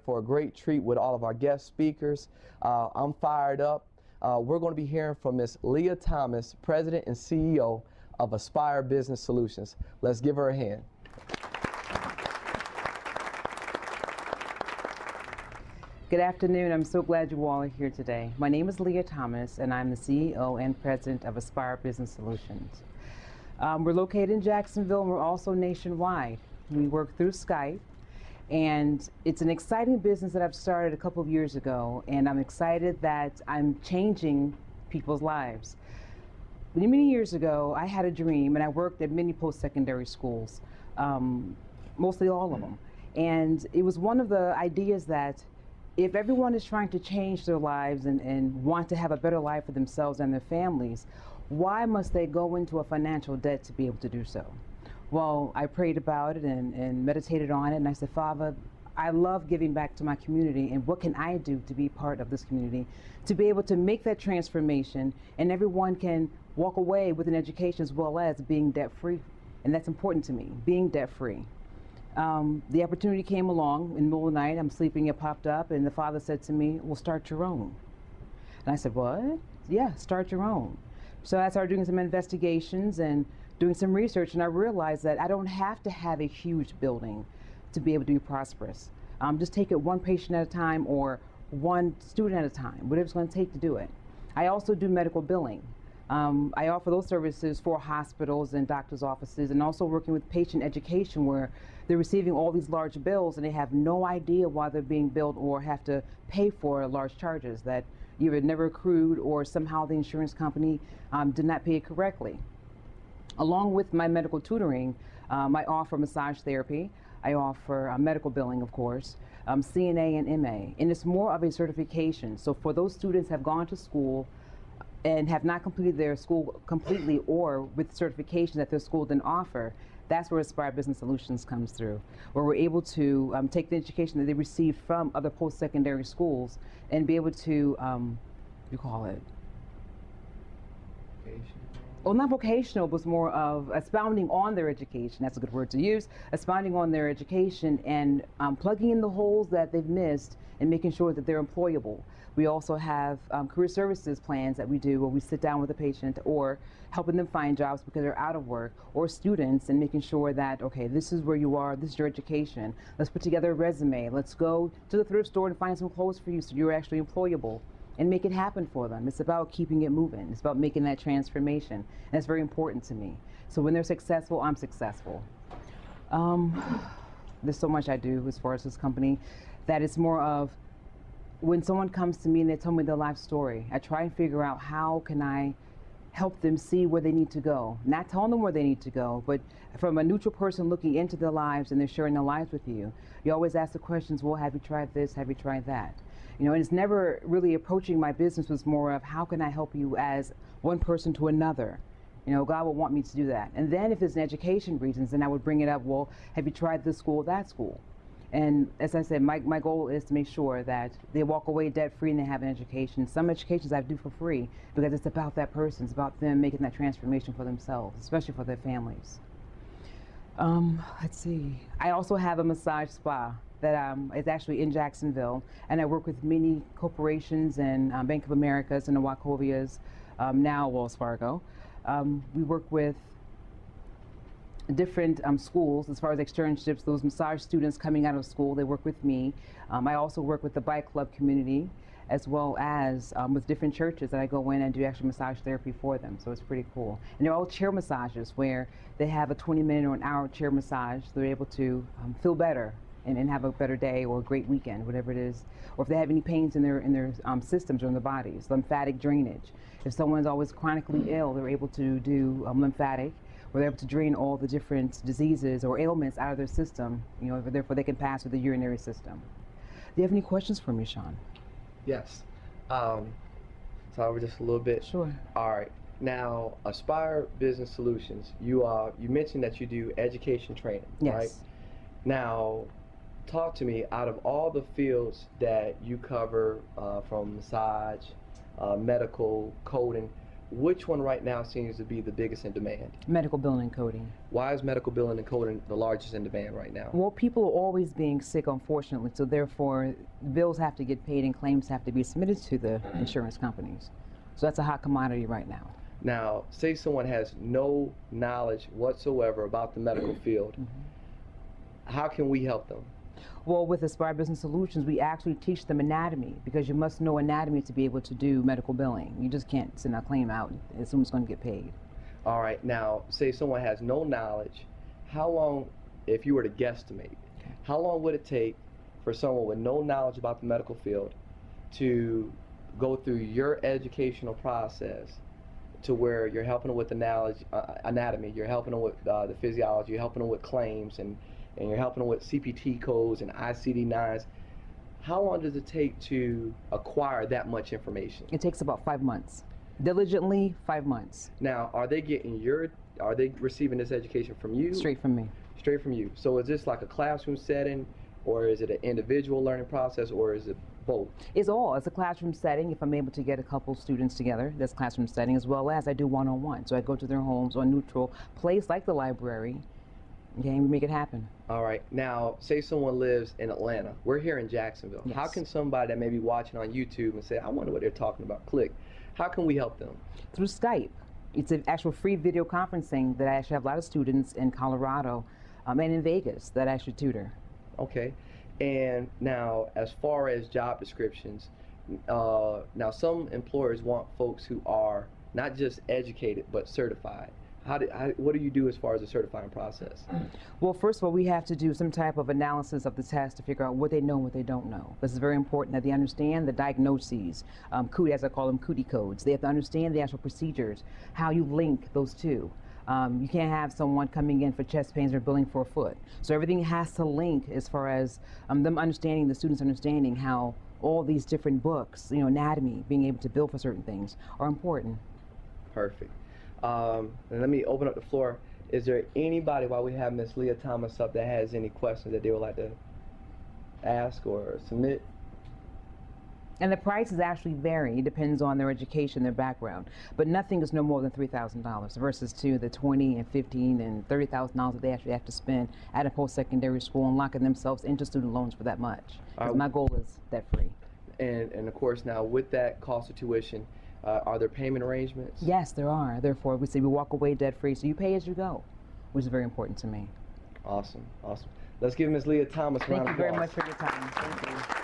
for a great treat with all of our guest speakers. I'm fired up. We're going to be hearing from Ms. Leah Thomas, President and CEO of Aspire Business Solutions. Let's give her a hand. Good afternoon. I'm so glad you all are here today. My name is Leah Thomas, and I'm the CEO and President of Aspire Business Solutions. We're located in Jacksonville, and we're also nationwide. We work through Skype, and it's an exciting business that I've started a couple of years ago, and I'm excited that I'm changing people's lives. Many years ago, I had a dream, and I worked at many post-secondary schools, mostly all of them. And it was one of the ideas that if everyone is trying to change their lives and want to have a better life for themselves and their families, why must they go into a financial debt to be able to do so? Well, I prayed about it and meditated on it, and I said, Father, I love giving back to my community, and what can I do to be part of this community, to be able to make that transformation, and everyone can walk away with an education as well as being debt-free. And that's important to me, being debt-free. The opportunity came along in the middle of the night. I'm sleeping, it popped up, and the Father said to me, well, start your own. And I said, what? Yeah, start your own. So I started doing some investigations and doing some research, and I realized that I don't have to have a huge building to be able to be prosperous. Just take it one patient at a time or one student at a time, whatever it's going to take to do it. I also do medical billing. I offer those services for hospitals and doctors' offices, and also working with patient education where they're receiving all these large bills and they have no idea why they're being billed or have to pay for large charges that either never accrued or somehow the insurance company did not pay it correctly. Along with my medical tutoring, I offer massage therapy. I offer medical billing, of course, CNA and MA, and it's more of a certification. So for those students who have gone to school and have not completed their school completely or with certification that their school didn't offer, that's where Aspire Business Solutions comes through, where we're able to take the education that they received from other post-secondary schools and be able to, you call it? Well, not vocational, but more of expounding on their education. That's a good word to use. Expounding on their education and plugging in the holes that they've missed and making sure that they're employable. We also have career services plans that we do where we sit down with a patient or helping them find jobs because they're out of work, or students, and making sure that, okay, this is where you are, this is your education. Let's put together a resume. Let's go to the thrift store and find some clothes for you so you're actually employable, and make it happen for them. It's about keeping it moving. It's about making that transformation. And that's very important to me. So when they're successful, I'm successful. There's so much I do as far as this company that it's more of when someone comes to me and they tell me their life story, I try and figure out how can I help them see where they need to go. Not telling them where they need to go, but from a neutral person looking into their lives and they're sharing their lives with you. You always ask the questions, well, have you tried this? Have you tried that? You know, and it's never really approaching my business was more of how can I help you as one person to another? You know, God would want me to do that. And then if it's an education reasons, then I would bring it up, well, have you tried this school, that school? And as I said, my goal is to make sure that they walk away debt-free and they have an education. Some educations I do for free because it's about that person. It's about them making that transformation for themselves, especially for their families. Let's see. I also have a massage spa that is actually in Jacksonville, and I work with many corporations and Bank of America's and the Wachovias, now Wells Fargo. We work with different schools as far as externships. Those massage students coming out of school, they work with me. I also work with the bike club community as well as with different churches that I go in and do actual massage therapy for them. So it's pretty cool. And they're all chair massages where they have a 20-minute or an hour chair massage. They're able to feel better and have a better day or a great weekend, whatever it is. Or if they have any pains in their systems or in their bodies, lymphatic drainage. If someone's always chronically ill, they're able to do lymphatic, where they're able to drain all the different diseases or ailments out of their system, you know, therefore they can pass through the urinary system. Do you have any questions for me, Sean? Yes. So over just a little bit. Sure. All right. Now, Aspire Business Solutions, you mentioned that you do education training, yes. right? Now, talk to me, out of all the fields that you cover, from massage, medical, coding, which one right now seems to be the biggest in demand? Medical billing and coding. Why is medical billing and coding the largest in demand right now? Well, people are always being sick, unfortunately, so therefore bills have to get paid and claims have to be submitted to the insurance companies. So that's a hot commodity right now. Now, say someone has no knowledge whatsoever about the medical field. How can we help them? Well, with Aspire Business Solutions, we actually teach them anatomy, because you must know anatomy to be able to do medical billing. You just can't send a claim out and assume it's going to get paid. All right, now, say someone has no knowledge, how long, if you were to guesstimate, how long would it take for someone with no knowledge about the medical field to go through your educational process to where you're helping them with the knowledge, anatomy, you're helping them with the physiology, you're helping them with claims, and you're helping them with CPT codes and ICD-9s. How long does it take to acquire that much information? It takes about 5 months. Diligently, 5 months. Now, are they receiving this education from you? Straight from me. Straight from you. So is this like a classroom setting, or is it an individual learning process, or is it both? It's all. It's a classroom setting. If I'm able to get a couple students together, that's classroom setting, as well as I do one-on-one. So I go to their homes or a neutral place like the library, okay, and we make it happen. All right. Now, say someone lives in Atlanta. We're here in Jacksonville. Yes. How can somebody that may be watching on YouTube and say, I wonder what they're talking about, click. How can we help them? Through Skype. It's an actual free video conferencing that I actually have a lot of students in Colorado and in Vegas that I actually tutor. Okay. And now, as far as job descriptions, now some employers want folks who are not just educated but certified. What do you do as far as the certifying process? Well, first of all, we have to do some type of analysis of the test to figure out what they know and what they don't know. This is very important that they understand the diagnoses, cootie, as I call them, cootie codes. They have to understand the actual procedures, how you link those two. You can't have someone coming in for chest pains or billing for a foot. So everything has to link as far as them understanding, the students understanding how all these different books, anatomy, being able to bill for certain things are important. Perfect. And let me open up the floor. Is there anybody, while we have Ms. Leah Thomas up, that has any questions that they would like to ask or submit? And the prices actually vary. It depends on their education, their background. But nothing is no more than $3,000 versus to the $20,000 and $15,000 and $30,000 that they actually have to spend at a post-secondary school and locking themselves into student loans for that much. Because my goal is debt-free. And of course, now with that cost of tuition, are there payment arrangements? Yes, there are. Therefore, we say we walk away debt-free, so you pay as you go, which is very important to me. Awesome, awesome. Let's give Ms. Leah Thomas a round of applause. Thank you very much for your time. Thank you.